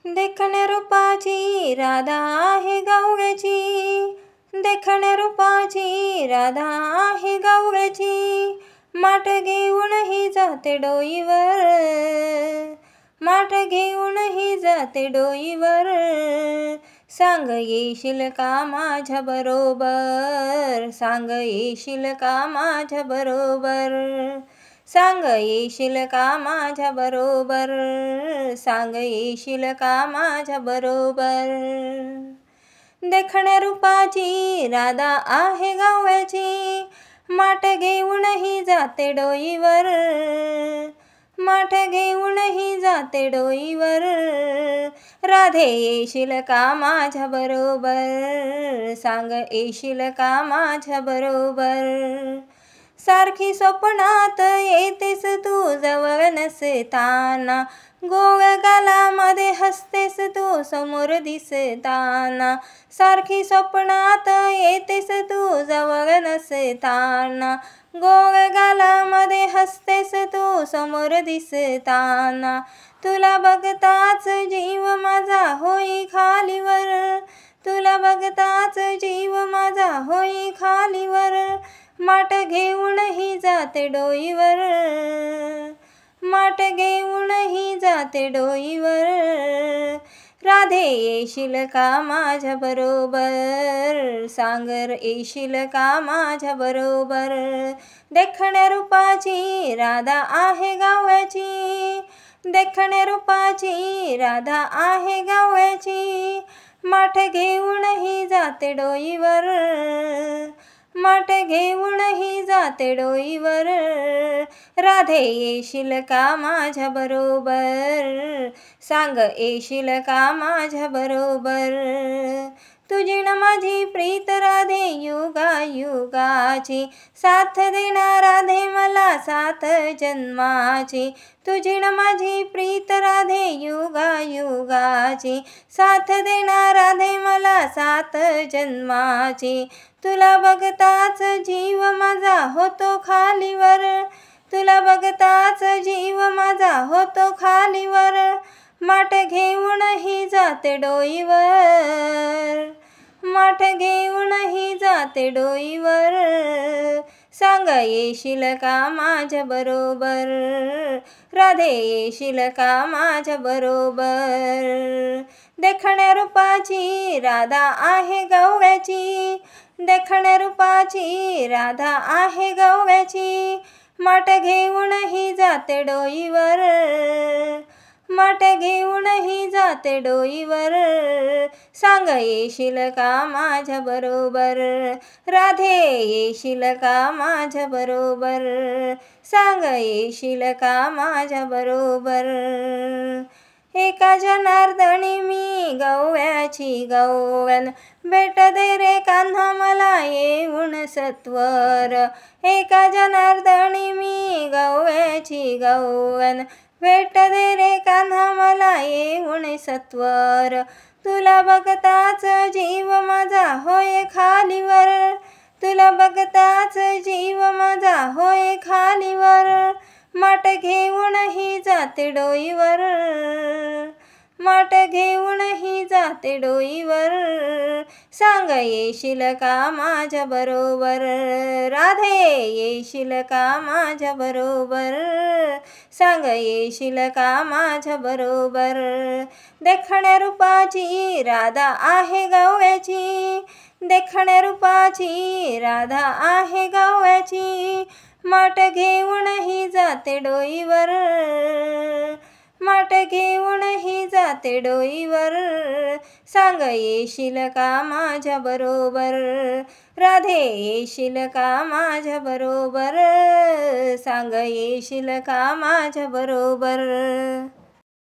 देखण्या रूपाची राधा आहे गवळ्याची, देखण्या रूपाची राधा आहे गवळ्याची. माठ घेऊन ही जाते डोईवर, माठ घेऊन ही जाते डोईवर. सांग येशील का माझ्या बरोबर, सांग येशील का माझ्या बरोबर. सांग येशील का माझ्या बरोबर, सांग येशील का माझ्या बरोबर. देखण्या रूपाची राधा आहे गवळ्याची, माठ घेऊन ही जाते डोईवर, माठ घेऊन ही जाते डोईवर. राधे येशील का माझ्या बरोबर, सांग येशील का माझ्या बरोबर. सारखी स्वप्नात येतेस तू जवळ नसताना, गोळ गालामध्ये हसतेस तू समोर दिसताना. सारखी स्वप्नात येतेस तू जवळ नसताना, गोळ गालामध्ये हसतेस तू समोर दिसताना. तुला बघताच जीव माझा होई खालीवर, तुला बघताच जीव माझा होई खालीवर. माठ घेऊन ही जाते डोईवर, माठ घेऊन ही जाते डोईवर. राधे येशील का माझ्या बरोबर, सांग येशील का माझ्या बरोबर. देखण्या रूपाची राधा आहे गवळ्याची, देखण्या रूपाची राधा आहे गवळ्याची. माठ घेऊन ही जाते डोईवर, माठ घेऊन ही जाते डोईवर. राधे येशील का माझ्या बरोबर, सांग येशील का माझ्या बरोबर. तुझी न माझी प्रीत राधे युगायुगाची, साथ देणार राधे मला 7 जन्माची. तुझी न माझी प्रीत राधे युगायुगाची, साथ देणार राधे मला 7 जन्माची. तुला बघताच जीव माझा होतो खालीवर, तुला बघताच जीव माझा होतो खालीवर. माठ घेऊन ही जाते डोईवर, माठ घेऊन ही जाते डोईवर. सांग येशील का माझ्या बरोबर, राधे येशील का माझ्या बरोबर. देखण्या रूपाची राधा आहे गवळ्याची, देखण्या रूपाची राधा आहे गवळ्याची. माठ घेऊन ही जाते डोईवर, माठ घेऊन ही जाते डोईवर. सांग येशील का माझ्या बरोबर, राधे येशील का माझ्या बरोबर. सांग येशील का माझ्या बरोबर. एका जनार्दनी मी गवळ्याची गवळण, भेट दे रे कान्हा मला येऊन सत्वर. एका जनार्दनी मी गवळ्याची गवळण, भेट दे रे कान्हा मला येऊन सत्वर. तुला बघताच जीव माझा होय खालीवर, तुला बघताच जीव माझा होय खालीवर. माठ घेऊन ही जाते डोईवर, माठ घेऊन ही जाते डोईवर. सांग येशील का माझ्या बरोबर, राधे येशील का माझ्या बरोबर. सांग येशील का माझ्या बरोबर. देखण्या रूपाची राधा आहे गवळ्याची, देखण्या रूपाची राधा आहे गवळ्याची. माठ घेऊन ही जाते डोईवर, माठ घेऊन ही जाते डोईवर. सांग येशील का माझ्या बरोबर, राधे येशील का माझ्या बरोबर. सांग येशील का माझ्या बरोबर.